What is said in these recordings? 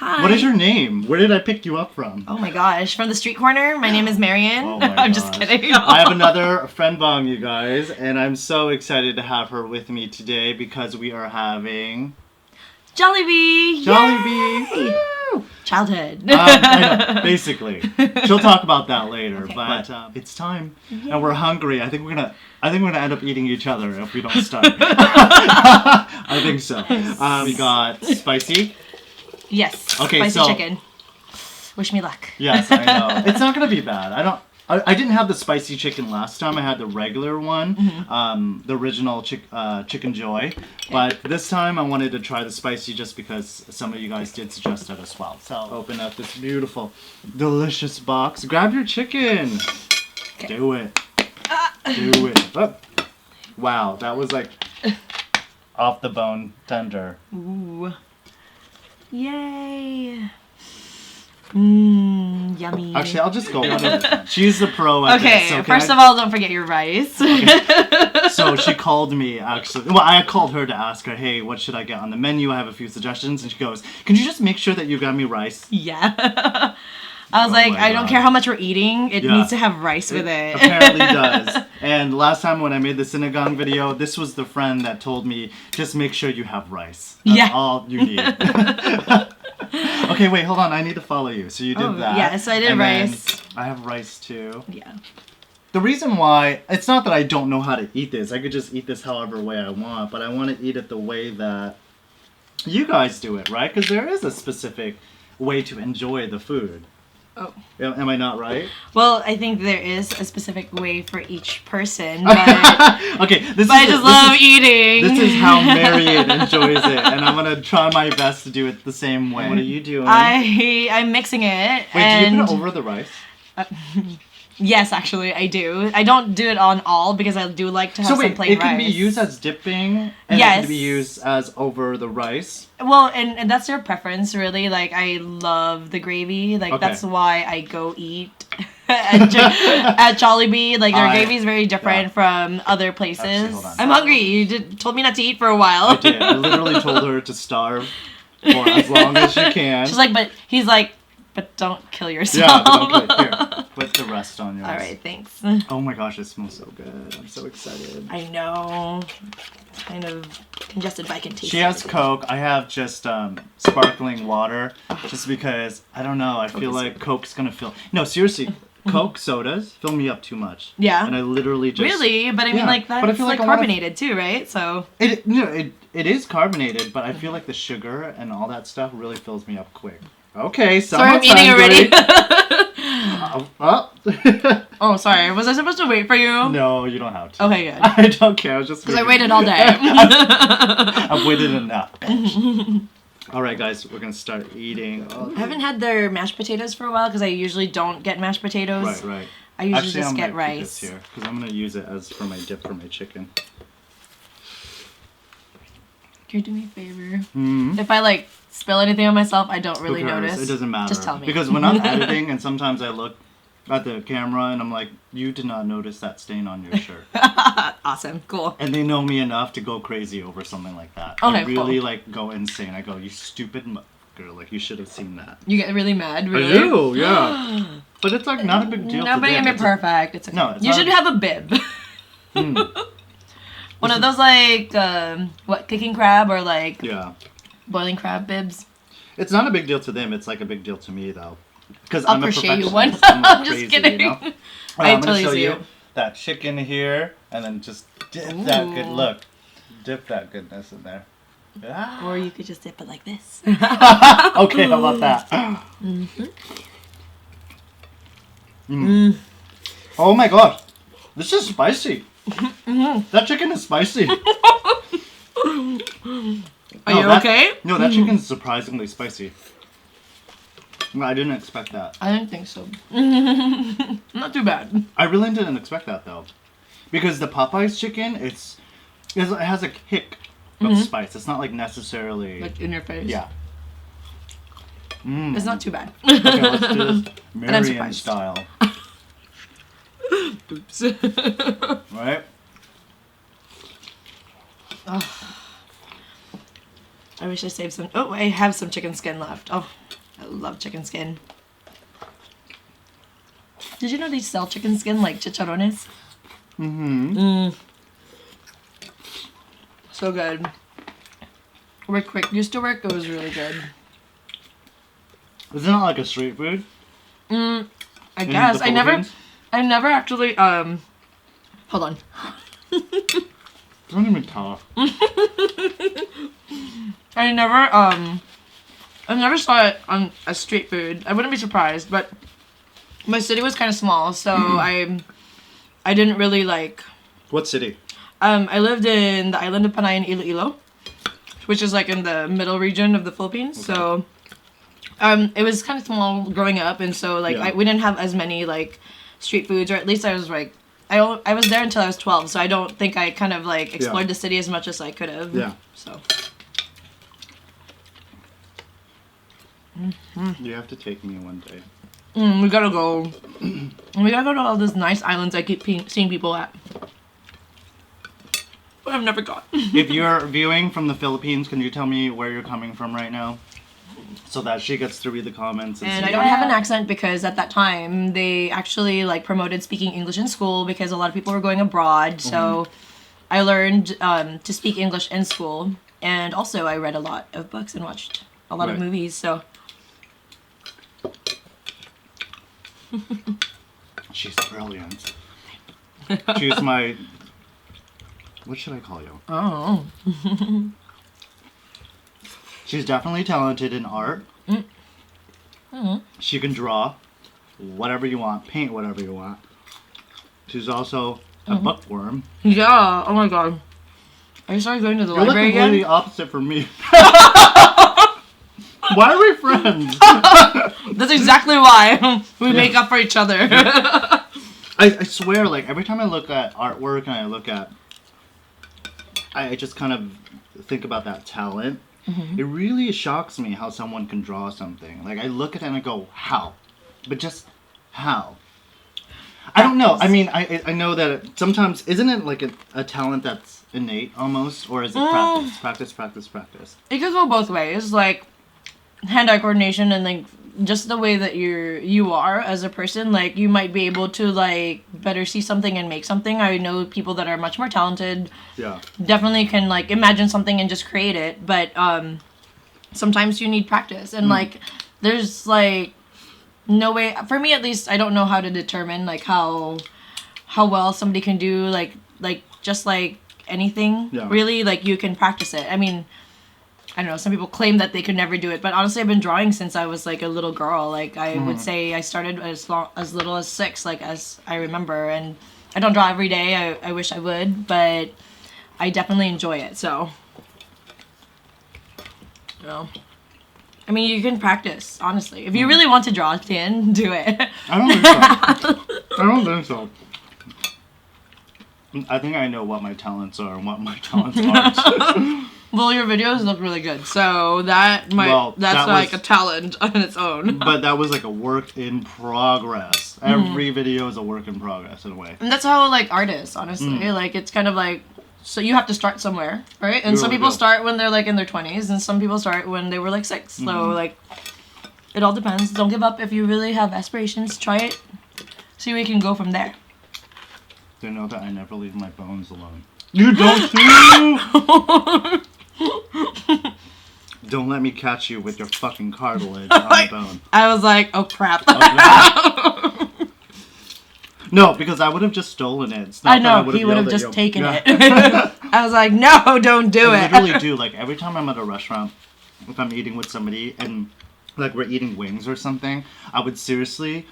Hi. What is your name? Where did I pick you up from? Oh my gosh, from the street corner. My name is Marian. Oh my I'm just gosh. kidding. I have another friendbang, you guys, and I'm so excited to have her with me today because we are having Jollibee. Jollibee. Yay! Woo! Childhood. I know, basically. She'll talk about that later, Okay. but it's time, and we're hungry. I think we're gonna end up eating each other if we don't start. I think so. We got spicy. Yes. Okay, Spicy so- chicken. Wish me luck. Yes, I know. It's not gonna be bad. I didn't have the spicy chicken last time. I had the regular one, the original Chickenjoy. But this time I wanted to try the spicy just because some of you guys did suggest it as well. So open up this beautiful, delicious box. Grab your chicken. Okay. Do it. Do it. Oh. Wow, that was like off the bone tender. Ooh. Yay. Mmm, yummy. Actually, I'll just go with it. She's the pro at Okay, this. So first of all, don't forget your rice. Okay. So she called me, actually. Well, I called her to ask her, hey, what should I get on the menu? I have a few suggestions. And she goes, can you just make sure that you got me rice? Yeah. I was like, my I don't God. care how much we're eating. It Yeah. needs to have rice with it. Apparently does. And last time when I made the sinigang video, this was the friend that told me, just make sure you have rice. That's Yeah. all you need. Okay, wait, hold on. I need to follow you. So you did that. Yeah, so I did and then rice. I have rice too. Yeah. The reason why, it's not that I don't know how to eat this. I could just eat this however way I want, but I want to eat it the way that you guys do it, right? Because there is a specific way to enjoy the food. Oh. Am I not right? Well, I think there is a specific way for each person, but, Okay, but I just love eating. This is how Marian enjoys it, and I'm gonna try my best to do it the same way. What are you doing? I'm mixing it. Wait, and do you put it over the rice? Yes, actually, I do. I don't do it on all because I do like to have some plain rice. It can be used as dipping, and it can be used as over the rice. Well, and that's your preference, really. Like, I love the gravy. Like, Okay. that's why I go eat at Jollibee. Like, their gravy is very different from other places. Actually, hold on. I'm hungry. You told me not to eat for a while. I did. I literally told her to starve for as long as she can. She's like, he's like, but don't kill yourself. Yeah, but don't kill it. Here, put the rest on yours. All right, thanks. Oh my gosh, it smells so good. I'm so excited. I know. Kind of congested, but I can taste She it. has Coke. I have just sparkling water, just because I don't know. I feel like Coke's gonna fill. No, seriously, Coke sodas fill me up too much. Yeah. And I literally just Really, but I mean, Yeah, like but I that's feel like like a lot of- carbonated too, right? So it is carbonated, but I feel like the sugar and all that stuff really fills me up quick. Okay, sorry, I'm someone's eating hungry. already. Oh, sorry. Was I supposed to wait for you? No, you don't have to. Okay, good. I don't care. I was just Because I waiting. waited all day. I've waited enough. All right, guys, we're gonna start eating. Oh, I haven't had their mashed potatoes for a while because I usually don't get mashed potatoes. right. I usually Actually, just I'm get gonna keep rice. this here because I'm gonna use it as for my dip for my chicken. Can you do me a favor? Mm-hmm. If I like spill anything on myself, I don't really Who cares? notice. It doesn't matter. Just tell me. Because when I'm editing and sometimes I look at the camera and I'm like, you did not notice that stain on your shirt. Awesome. Cool. And they know me enough to go crazy over something like that. I Okay, really cool. like go insane. I go, you stupid girl, like you should have seen that. You get really mad, really? I do, yeah. But it's like not a big deal. No, to but them. you're It's a- perfect. It's okay. No, it's you not should a- have a bib. One of those like kicking crab or like Yeah. boiling crab bibs. It's not a big deal to them. It's like a big deal to me though, because I'll I'm a crochet you perfectionist. one. I'm like I'm just crazy, kidding. You know? I I'm totally gonna show see you it. that chicken here, and then just dip that good Ooh. look. Dip that goodness in there. Ah. Or you could just dip it like this. Okay, how about that? Oh my gosh, this is spicy. That chicken is spicy. Are you okay? No, that chicken is surprisingly spicy. No, I didn't expect that. I didn't think so. Not too bad. I really didn't expect that though, because the Popeyes chicken, it has a kick of spice. It's not like necessarily Like in your face. yeah. It's not too bad. Okay, let's do this I'm Marian surprised. style, Oops. right? I wish I saved some. Oh, I have some chicken skin left. Oh, love chicken skin. Did you know they sell chicken skin like chicharrones? So good. Rick Quick used to work. It was really good. Isn't it like a street food? I guess. I never actually, hold on. Don't even talk. I never saw it on a street food. I wouldn't be surprised, but my city was kind of small, so I didn't really like. What city? I lived in the island of Panay in Iloilo, which is like in the middle region of the Philippines. Okay. So, it was kind of small growing up, and so like we didn't have as many like street foods, or at least I was like. I was there until I was 12, so I don't think I kind of like explored the city as much as I could have. Yeah. So. You have to take me one day. We gotta go. We gotta go to all those nice islands I keep seeing people at. But I've never gone. If you're viewing from the Philippines, can you tell me where you're coming from right now? So that she gets to read the comments. And I don't have an accent because at that time they actually like promoted speaking English in school because a lot of people were going abroad. So I learned to speak English in school, and also I read a lot of books and watched a lot of movies. So she's brilliant. She's my. What should I call you? Oh. She's definitely talented in art. She can draw whatever you want, paint whatever you want. She's also a bookworm. Yeah, oh my god. Are you starting going to the You're library like again? completely opposite from me. Why are we friends? That's exactly why we make up for each other. I swear, like, every time I look at artwork and I look at... I just kind of think about that talent. It really shocks me how someone can draw something. Like, I look at it and I go, how? But just how? I don't know. I mean, I know that sometimes, isn't it like a talent that's innate almost? Or is it practice? It could go both ways. Like, hand-eye coordination and like just the way that you are as a person, like you might be able to like better see something and make something. I know people that are much more talented. Yeah. Definitely can like imagine something and just create it, but sometimes you need practice and like there's like no way, for me at least, I don't know how to determine like how well somebody can do like just like anything. Yeah. Really, like you can practice it. I mean, I don't know, some people claim that they could never do it, but honestly I've been drawing since I was like a little girl. Like I would say I started as little as 6, like as I remember, and I don't draw every day. I wish I would, but I definitely enjoy it. So, you know, I mean, you can practice, honestly. If you really want to draw, Tien, do it. I don't think so. I don't think so. I think I know what my talents are and what my talents aren't. Well, your videos look really good, so that's like a talent on its own. But that was like a work in progress. Every video is a work in progress in a way. And that's how like art is, honestly. Like it's kind of like, so you have to start somewhere, right? And some people start when they're like in their 20s, and some people start when they were like 6. So like, it all depends. Don't give up if you really have aspirations. Try it. See where you can go from there. They know that I never leave my bones alone. You don't too! Don't let me catch you with your fucking cartilage on the bone. I was like, oh crap. No, because I would have just stolen it. It's not I know, he would have just taken it. I was like, no, don't do it. I literally do. Like, every time I'm at a restaurant, if I'm eating with somebody and, like, we're eating wings or something, I would seriously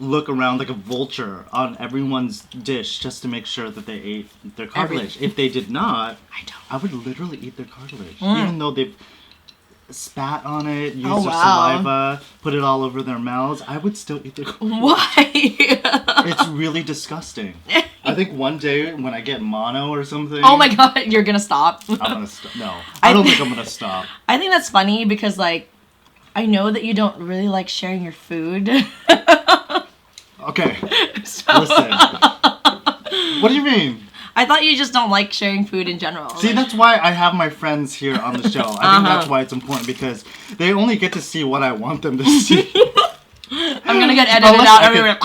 look around like a vulture on everyone's dish just to make sure that they ate their cartilage. If they did not, I would literally eat their cartilage. Even though they've spat on it, used their saliva, put it all over their mouths, I would still eat their cartilage. Why? It's really disgusting. I think one day when I get mono or something... Oh my god, you're gonna stop? I'm gonna stop. No, I don't think I'm gonna stop. I think that's funny because, like, I know that you don't really like sharing your food. Okay, listen. What do you mean? I thought you just don't like sharing food in general. See, that's why I have my friends here on the show. I think that's why it's important because they only get to see what I want them to see. I'm gonna get edited out everywhere.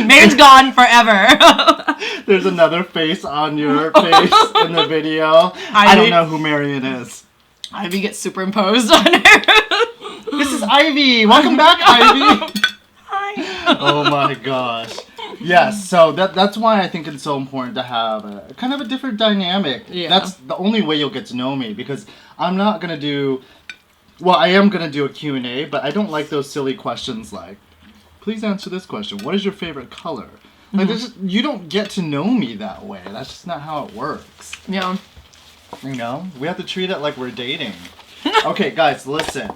Marian's gone forever. There's another face on your face in the video. I don't know who Marian is. Ivy gets superimposed on her. This is Ivy. Welcome back, Ivy. Hi. Oh my gosh. Yes, so that's why I think it's so important to have a kind of a different dynamic. Yeah. That's the only way you'll get to know me because I'm not going to do... Well, I am going to do a Q&A, but I don't like those silly questions like, please answer this question. What is your favorite color? Like, you don't get to know me that way. That's just not how it works. Yeah. You know? We have to treat it like we're dating. Okay, guys, listen.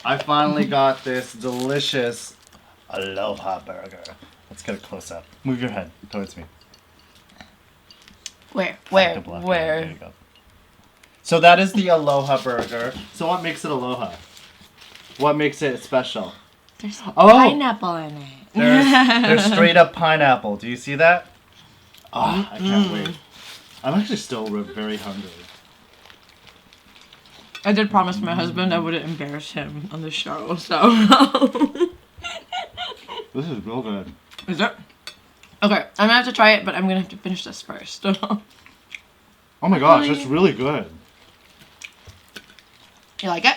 I finally got this delicious Aloha Burger. Let's get a close-up. Move your head towards me. Where? There you go. So that is the Aloha Burger. So what makes it Aloha? What makes it special? There's pineapple in it. There's straight up pineapple. Do you see that? Oh, I can't wait. I'm actually still very hungry. I did promise my husband I wouldn't embarrass him on the show, so. This is real good. Is it? Okay, I'm gonna have to try it, but I'm gonna have to finish this first. Oh my gosh, that's really good. You like it?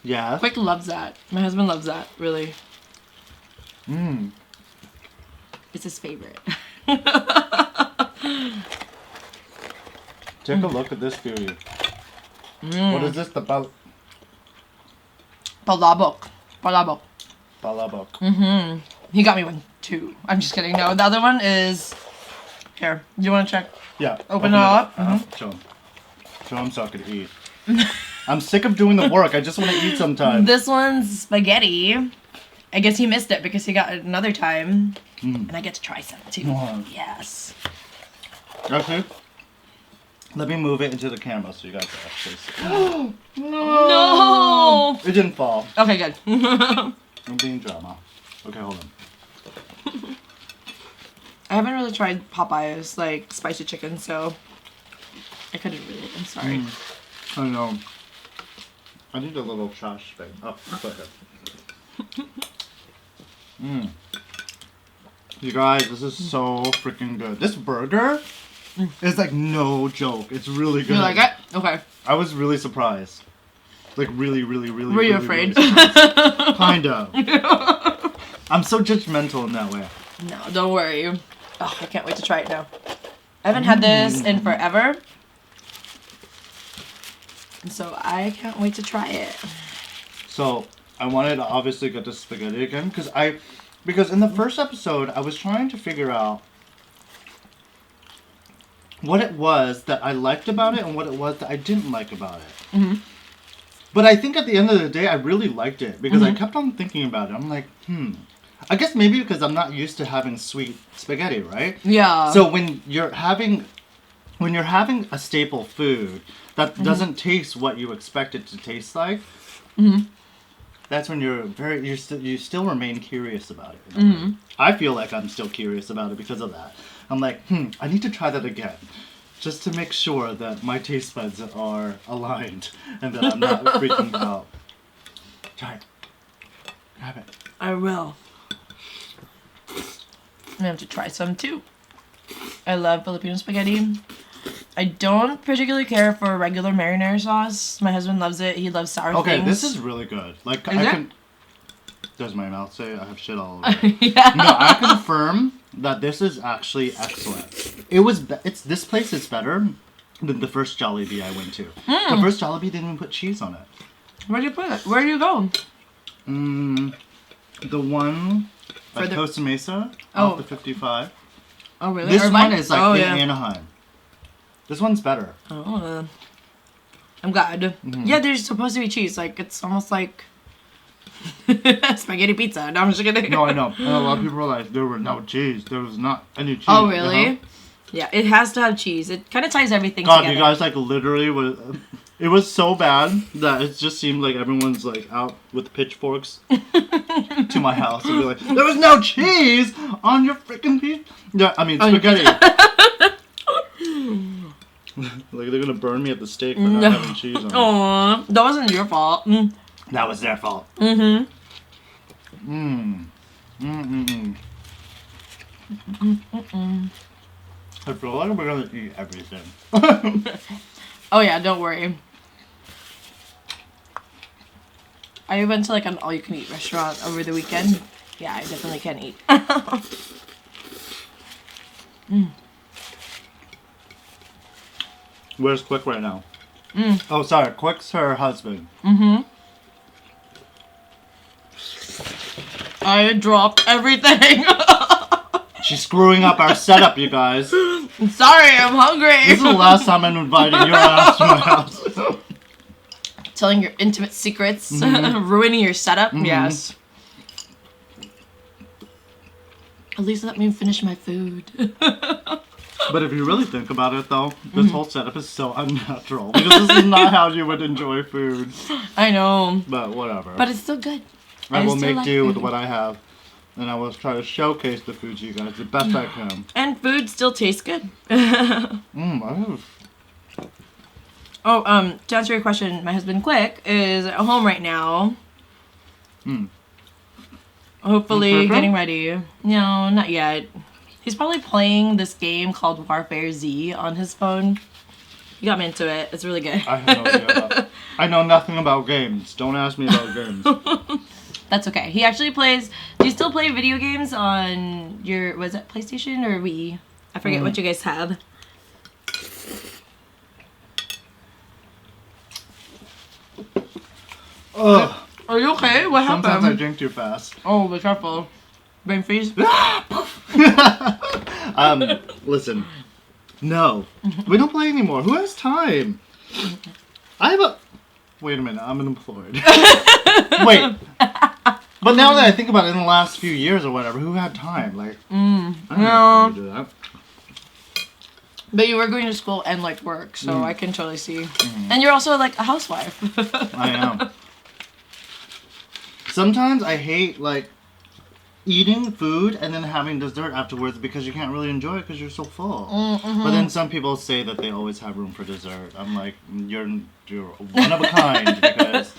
Yeah. Quick loves that. My husband loves that, really. Mmm. It's his favorite. Take a look at this beauty. What is this? The Palabok. Palabok. He got me one too. I'm just kidding. No, the other one is here. Do you want to check? Yeah. Open it up. Show him. Show him so I can eat. I'm sick of doing the work. I just want to eat sometimes. This one's spaghetti. I guess he missed it because he got it another time. And I get to try some too. Wow. Yes. Okay. Let me move it into the camera so you guys can actually see. No! It didn't fall. Okay, good. I'm being drama. Okay, hold on. I haven't really tried Popeye's, like, spicy chicken, so I couldn't really. I'm sorry. I know. I need a little trash thing. Oh, go ahead. You guys, this is so freaking good. This burger is like no joke. It's really good. You like it? Okay. I was really surprised. Like really, really, really. Were you really, afraid? Really kind of. I'm so judgmental in that way. No, don't worry. Oh, I can't wait to try it now. I haven't had this in forever. And so I can't wait to try it. So I wanted to obviously get the spaghetti again because in the first episode I was trying to figure out what it was that I liked about it and what it was that I didn't like about it. But I think at the end of the day I really liked it because I kept on thinking about it. I'm like, I guess maybe because I'm not used to having sweet spaghetti, right? Yeah. So when you're having a staple food that doesn't taste what you expect it to taste like, that's when you still remain curious about it. I feel like I'm still curious about it because of that. I'm like, I need to try that again, just to make sure that my taste buds are aligned and that I'm not freaking out. Try it. Grab it. I will. I'm gonna have to try some too. I love Filipino spaghetti. I don't particularly care for regular marinara sauce. My husband loves it. He loves sour things. Okay, this is really good. Like does my mouth say I have shit all over it? Yeah. No, I confirm that this is actually excellent. This place is better than the first Jollibee I went to. The first Jollibee didn't even put cheese on it. Where'd you put it? Where do you go? The one at Costa Mesa off the 55. Oh really? This one is like in Anaheim. This one's better. Oh, I'm glad. Yeah, there's supposed to be cheese. Like it's almost like spaghetti pizza. No, I'm just kidding. No, I know. And a lot of people were like, there were no cheese. There was not any cheese. Oh really? Yeah, it has to have cheese. It kind of ties everything God, together. you guys like literally was. It was so bad that it just seemed like everyone's like out with pitchforks to my house and be like, "There was no cheese on your freaking piece." Yeah, I mean spaghetti. Like they're gonna burn me at the stake for not having cheese on it. Aw, that wasn't your fault. That was their fault. Mm-hmm. I feel like we're gonna eat everything. Oh yeah, don't worry. I went to like an all-you-can-eat restaurant over the weekend. Yeah, I definitely can eat. Where's Quick right now? Oh, sorry. Quick's her husband. I dropped everything. She's screwing up our setup, you guys. Sorry, I'm hungry. This is the last time I'm inviting your ass to my house. Telling your intimate secrets, ruining your setup. Yes. At least let me finish my food. But if you really think about it, though, this whole setup is so unnatural. Because this is not how you would enjoy food. I know. But whatever. But it's still good. I will still make like do with food. what I have. And I will try to showcase the food to you guys the best I can. And food still tastes good. Oh, to answer your question, my husband Quick is at home right now. Hopefully getting ready. No, not yet. He's probably playing this game called Warfare Z on his phone. He got me into it. It's really good. I have no idea about I know nothing about games. Don't ask me about games. That's okay. He actually plays... Do you still play video games on your... Was it PlayStation or Wii? I forget what you guys have. Ugh. Are you okay? What happened? Sometimes I drink too fast. Oh, be careful. Brain freeze? Listen. No. We don't play anymore. Who has time? I have a... Wait a minute. I'm unemployed. Wait. But now that I think about it, in the last few years or whatever, who had time? Like, I don't have time to do that. But you were going to school and like work, so I can totally see. And you're also like a housewife. I am. Sometimes I hate like eating food and then having dessert afterwards because you can't really enjoy it because you're so full. But then some people say that they always have room for dessert. I'm like, you're one of a kind because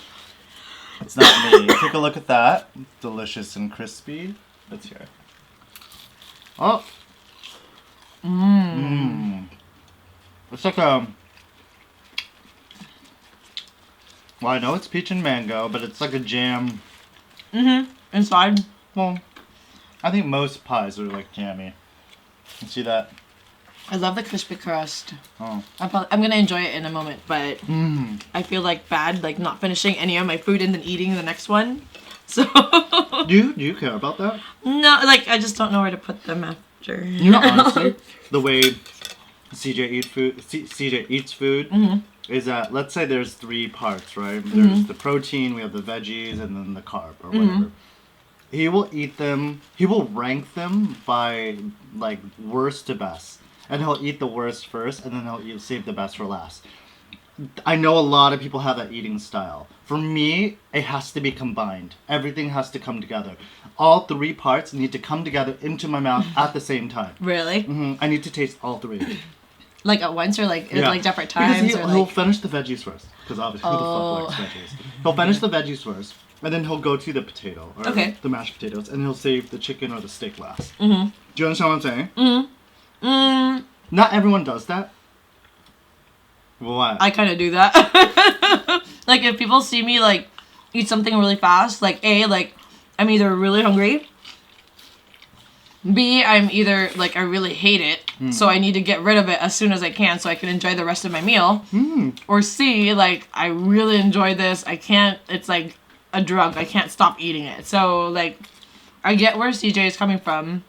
it's not me. Take a look at that. Delicious and crispy. Let's hear it. Oh. It's like a... Well, I know it's peach and mango, but it's like a jam. Inside. Well, I think most pies are like jammy. You see that? I love the crispy crust. Oh. I'm gonna enjoy it in a moment, but I feel like bad, like not finishing any of my food and then eating the next one. So. Do you care about that? No, like I just don't know where to put them after. You know, honestly, the way CJ eats food is that, let's say there's 3 parts, right? There's the protein, we have the veggies, and then the carb or whatever. He will eat them. He will rank them by like worst to best, and he'll eat the worst first, and then he'll save the best for last. I know a lot of people have that eating style. For me, it has to be combined. Everything has to come together. All 3 parts need to come together into my mouth at the same time. Really? I need to taste all 3. Like at once or like at like different times? Because he'll like... finish the veggies first. Because obviously, who the fuck likes veggies? He'll finish the veggies first, and then he'll go to the potato or the mashed potatoes, and he'll save the chicken or the steak last. Do you understand what I'm saying? Not everyone does that. What? I kind of do that. Like if people see me like eat something really fast, like A, like I'm either really hungry. B, I'm either like I really hate it, so I need to get rid of it as soon as I can so I can enjoy the rest of my meal. Or C, like I really enjoy this. I can't, it's like a drug. I can't stop eating it. So like I get where CJ is coming from.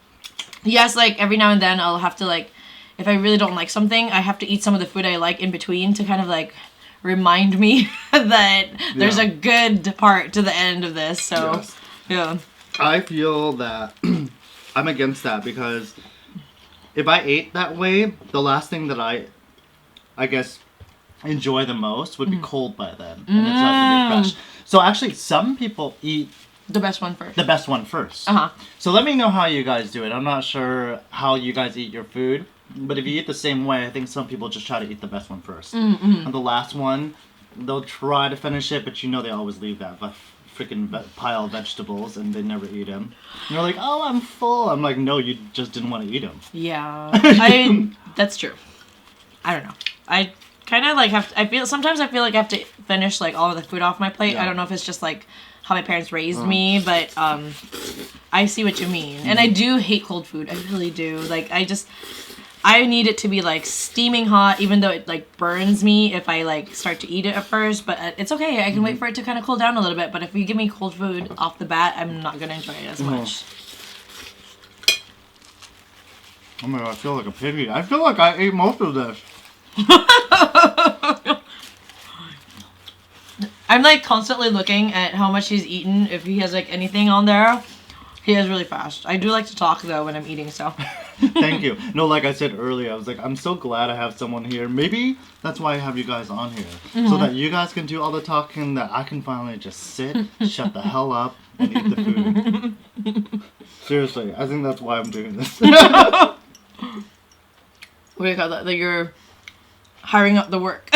Yes, like every now and then I'll have to like, if I really don't like something, I have to eat some of the food I like in between to kind of like remind me that there's a good part to the end of this. So yeah. I feel that I'm against that because if I ate that way, the last thing that I guess, enjoy the most would be cold by then, and it's not gonna be fresh. So actually, some people eat The best one first. the best one first. Uh-huh. So let me know how you guys do it. I'm not sure how you guys eat your food, but if you eat the same way, I think some people just try to eat the best one first. And the last one, they'll try to finish it, but you know they always leave that freaking pile of vegetables and they never eat them. And they're like, oh, I'm full. I'm like, no, you just didn't want to eat them. Yeah. That's true. I don't know. I kind of like sometimes I feel like I have to finish like all of the food off my plate. Yeah. I don't know if it's just like how my parents raised me, but I see what you mean. And I do hate cold food. I really do. Like I need it to be like steaming hot, even though it like burns me if I like start to eat it at first. But it's okay. I can wait for it to kind of cool down a little bit. But if you give me cold food off the bat, I'm not gonna enjoy it as much. Oh my god, I feel like a piggy. I feel like I ate most of this. I'm like constantly looking at how much he's eaten. If he has like anything on there, he is really fast. I do like to talk though when I'm eating, so. Thank you. No, like I said earlier, I was like, I'm so glad I have someone here. Maybe that's why I have you guys on here. So that you guys can do all the talking, that I can finally just sit, shut the hell up, and eat the food. Seriously, I think that's why I'm doing this. What do you call that? Like you're hiring up the work.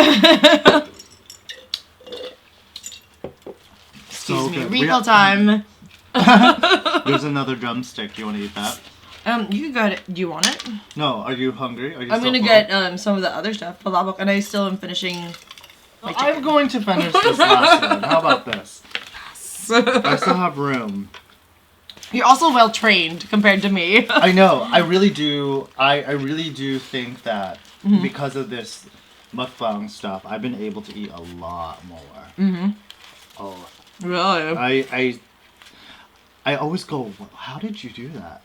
Excuse me. Refill time. There's another drumstick. You want to eat that? You got it. Do you want it? No. Are you hungry? Are you I'm still gonna full? get some of the other stuff. Palabok, and I still am finishing my chicken. I'm going to finish this last one. How about this? I still have room. You're also well trained compared to me. I know. I really do. I really do think that because of this mukbang stuff, I've been able to eat a lot more. Oh. Really? I always go, how did you do that?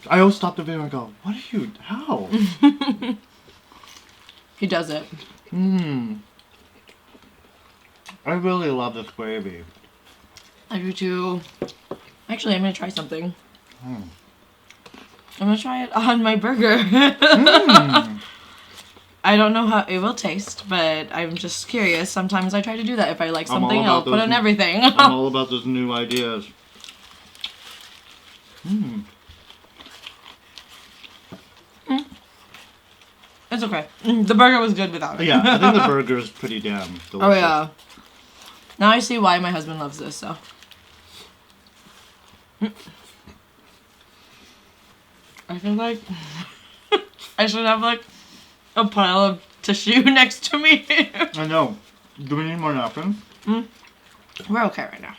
I always stop the video and go, what are you, how? He does it. I really love this gravy. I do too. Actually, I'm gonna try something. I'm gonna try it on my burger. I don't know how it will taste, but I'm just curious. Sometimes I try to do that. If I like something, I'll put on everything. I'm all about those new ideas. It's okay. The burger was good without it. Yeah, I think the burger is pretty damn delicious. Oh yeah. Now I see why my husband loves this, so. I feel like I should have like a pile of tissue next to me. I know. Do we need more napkins? We're okay right now.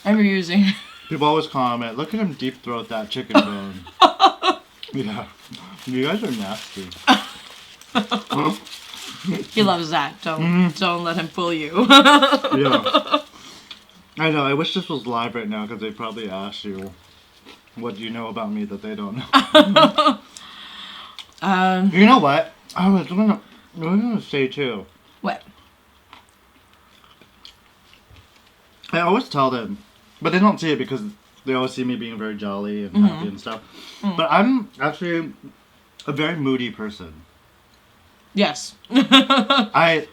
I'm reusing. People always comment, look at him deep throat that chicken bone. Yeah. You guys are nasty. He loves that. Don't let him fool you. Yeah. I know. I wish this was live right now because they probably ask you, what do you know about me that they don't know? You know what? I was gonna say too. What? I always tell them, but they don't see it because they always see me being very jolly and happy and stuff. But I'm actually a very moody person. Yes. I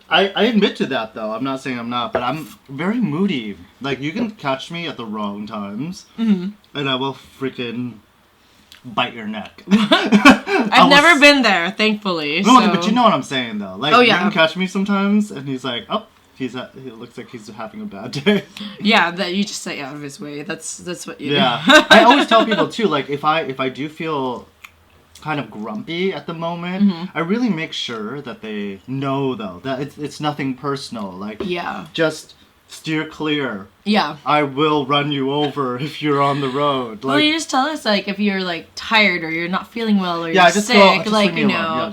admit to that though. I'm not saying I'm not, but I'm very moody. Like you can catch me at the wrong times, and I will freaking bite your neck. I've never been there, thankfully. No, so. but you know what I'm saying though. Like you can catch me sometimes, and he's like, oh. He looks like he's having a bad day. Yeah, that you just stay out of his way. That's what you do. Yeah. I always tell people too, like if I do feel kind of grumpy at the moment, I really make sure that they know though that it's nothing personal. Like just steer clear. Yeah. I will run you over if you're on the road. Like, well, you just tell us like if you're like tired or you're not feeling well or you're just sick, just like you know.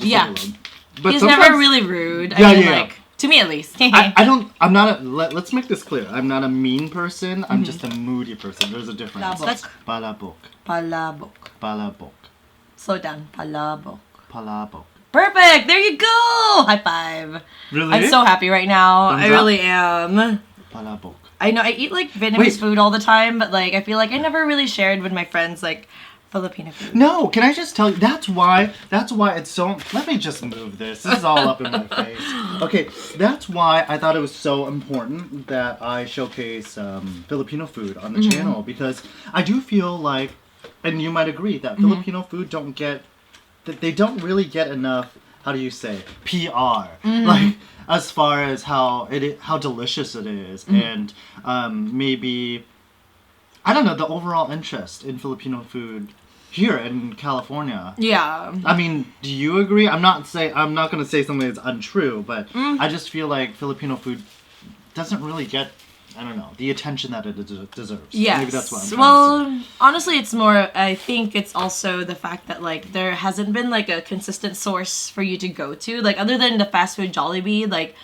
But he's never really rude. Yeah, I mean, like to me at least. I'm not let's make this clear. I'm not a mean person. I'm just a moody person. There's a difference. Palabok. Palabok. Slow down. Palabok. Palabok. Perfect. There you go. High five. Really? I'm so happy right now. Thumbs I up? really am. Palabok. I know I eat like Vietnamese food all the time, but like I feel like I never really shared with my friends like Filipino food. No, can I just tell you, that's why it's so, let me just move this. This is all up in my face. Okay, that's why I thought it was so important that I showcase Filipino food on the channel, because I do feel like, and you might agree, that Filipino food they don't really get enough, how do you say, PR. Like, as far as how delicious it is, and maybe, I don't know, the overall interest in Filipino food here in California. Yeah. I mean, do you agree? I'm not going to say something that's untrue, but I just feel like Filipino food doesn't really get, I don't know, the attention that it deserves. Yes. Maybe that's what I'm trying to say. Honestly, it's more, I think it's also the fact that, like, there hasn't been, like, a consistent source for you to go to. Like, other than the fast food Jollibee, like,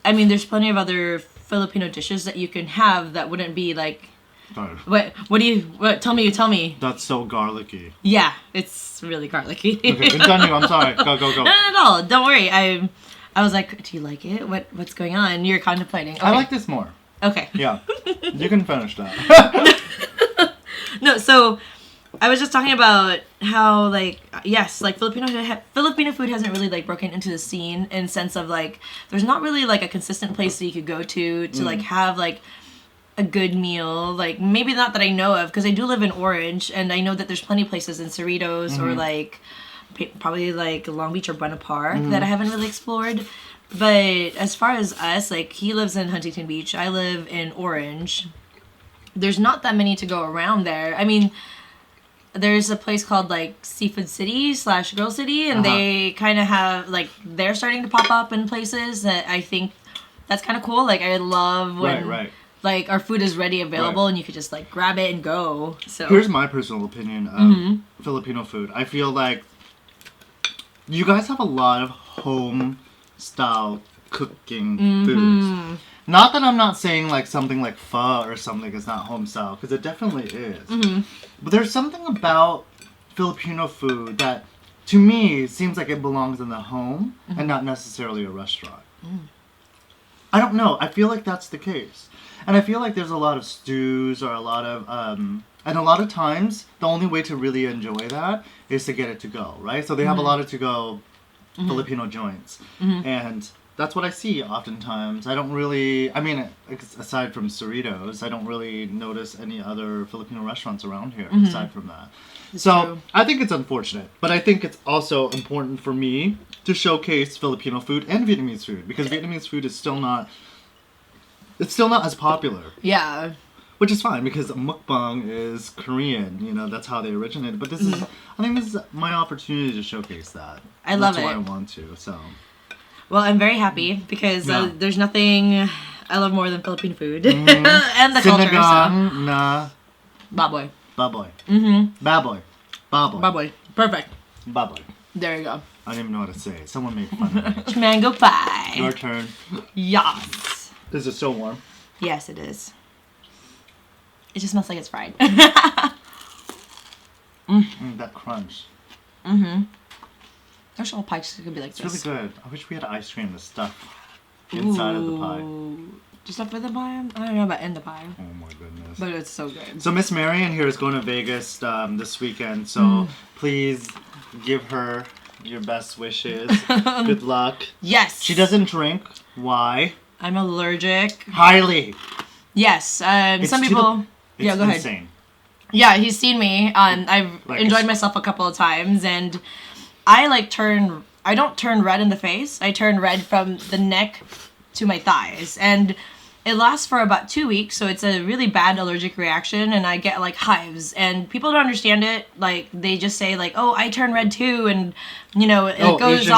I mean, there's plenty of other Filipino dishes that you can have that wouldn't be, like, tell me. That's so garlicky. Yeah, it's really garlicky. Okay, continue. I'm sorry. Go. Not at all. Don't worry. I was like, do you like it? What's going on? You're contemplating. Okay. I like this more. Okay. Yeah. You can finish that. No, so I was just talking about how, like, yes, like Filipino food hasn't really like broken into the scene in sense of like there's not really like a consistent place that you could go to like have like a good meal. Like, maybe not that I know of, because I do live in Orange, and I know that there's plenty of places in Cerritos or like probably like Long Beach or Buena Park that I haven't really explored. But as far as us, like, he lives in Huntington Beach, I live in Orange. There's not that many to go around there. I mean, there's a place called like Seafood City / Girl City, and they kind of have like, they're starting to pop up in places that I think that's kind of cool. Like, I love when like our food is ready, available, and you could just like grab it and go. So here's my personal opinion of Filipino food. I feel like you guys have a lot of home style cooking foods. Not that I'm not saying like something like pho or something is not home style, because it definitely is. But there's something about Filipino food that, to me, seems like it belongs in the home and not necessarily a restaurant. I don't know. I feel like that's the case. And I feel like there's a lot of stews or a lot of, and a lot of times, the only way to really enjoy that is to get it to go, right? So they have a lot of to-go Filipino joints. And that's what I see oftentimes. I don't really, I mean, aside from Cerritos, I don't really notice any other Filipino restaurants around here aside from that. It's so true. I think it's unfortunate, but I think it's also important for me to showcase Filipino food and Vietnamese food, because Vietnamese food is still not, it's still not as popular. yeah. Which is fine, because mukbang is Korean, you know, that's how they originated. But this is, I think this is my opportunity to showcase that. I love That's why it. I want to, so. Well, I'm very happy because there's nothing I love more than Filipino food and the culture. Sinigang na Baboy. baboy. Baboy. Baboy. Baboy. Perfect. Baboy. There you go. I don't even know how to say it. Someone make fun of me. Mango pie. Your turn. Yes. This is so warm. Yes, it is. It just smells like it's fried. That crunch. There's all pies could be like It's this. really good. I wish we had ice cream to stuff inside of the pie. Just stuff with the pie? I don't know about in the pie. Oh my goodness. But it's so good. So Miss Marian here is going to Vegas this weekend, so please give her your best wishes. Good luck. Yes. She doesn't drink. Why? I'm allergic. Highly. Yes. Some people... It's go ahead. insane. Yeah, he's seen me. I've Like enjoyed myself a couple of times, and I don't turn red in the face. I turn red from the neck to my thighs, and it lasts for about 2 weeks. So it's a really bad allergic reaction, and I get like hives. And people don't understand it. Like, they just say like, "Oh, I turn red too," and you know, it goes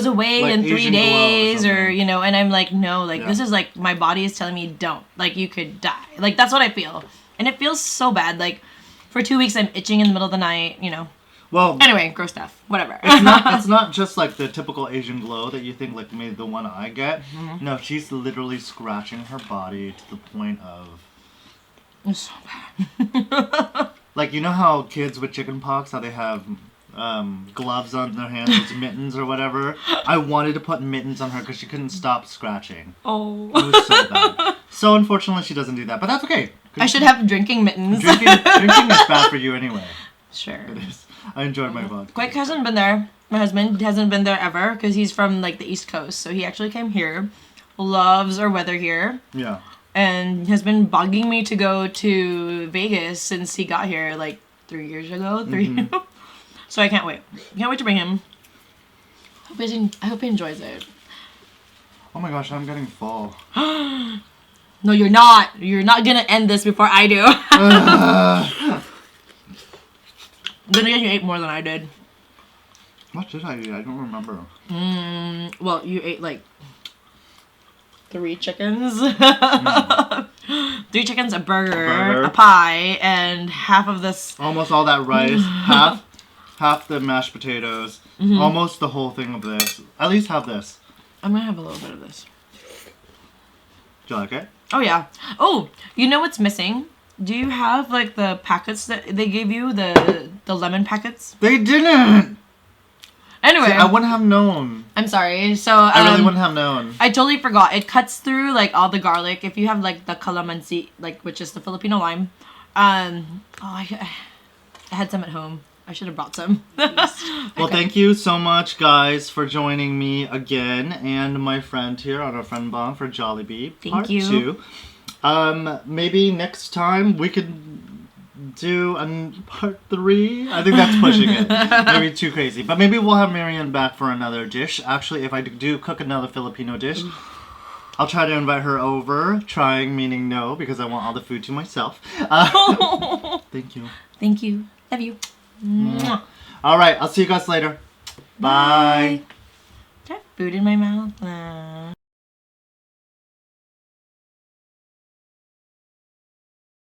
away Like in 3 Asian glow or days, or something. you know. And I'm like, no, like this is like my body is telling me don't. Like, you could die. Like, that's what I feel, and it feels so bad. Like, for 2 weeks, I'm itching in the middle of the night. You know. Well, Anyway, gross stuff. Whatever. it's not just like the typical Asian glow that you think, like maybe the one I get. No, she's literally scratching her body to the point of, It's so bad. like, you know how kids with chicken pox, how they have gloves on their hands, those mittens or whatever. I wanted to put mittens on her because she couldn't stop scratching. Oh. It was so bad. So unfortunately, she doesn't do that, but that's okay. I should have drinking mittens. Drinking is bad for you anyway. Sure. It is. I enjoyed my vodka. Quake hasn't been there. My husband hasn't been there ever because he's from like the East Coast, so he actually came here. Loves our weather here. Yeah. And has been bugging me to go to Vegas since he got here like 3 years ago. So I can't wait. Can't wait to bring him. I hope he enjoys it. Oh my gosh, I'm getting full. No, you're not. You're not gonna end this before I do. Then again, you ate more than I did. What did I eat? I don't remember. Well, you ate like 3 chickens. 3 chickens, a burger, a pie, and half of this. Almost all that rice. half the mashed potatoes. Almost the whole thing of this. At least have this. I'm gonna have a little bit of this. Do you like it? Oh yeah. Oh, you know what's missing? Do you have like the packets that they gave you, the lemon packets? They didn't. Anyway, see, I wouldn't have known. I'm sorry. So I really wouldn't have known. I totally forgot. It cuts through like all the garlic. If you have like the calamansi, like which is the Filipino lime. I had some at home. I should have brought some. Well, thank you so much, guys, for joining me again and my friend here on our friendbang for Jollibee. Thank you. 2. Maybe next time we could do part 3. I think that's pushing it. Maybe too crazy. But maybe we'll have Marian back for another dish. Actually, if I do cook another Filipino dish, I'll try to invite her over. Trying meaning no, because I want all the food to myself. Thank you. Thank you. Love you. Mwah. All right, I'll see you guys later. Bye. Got food in my mouth.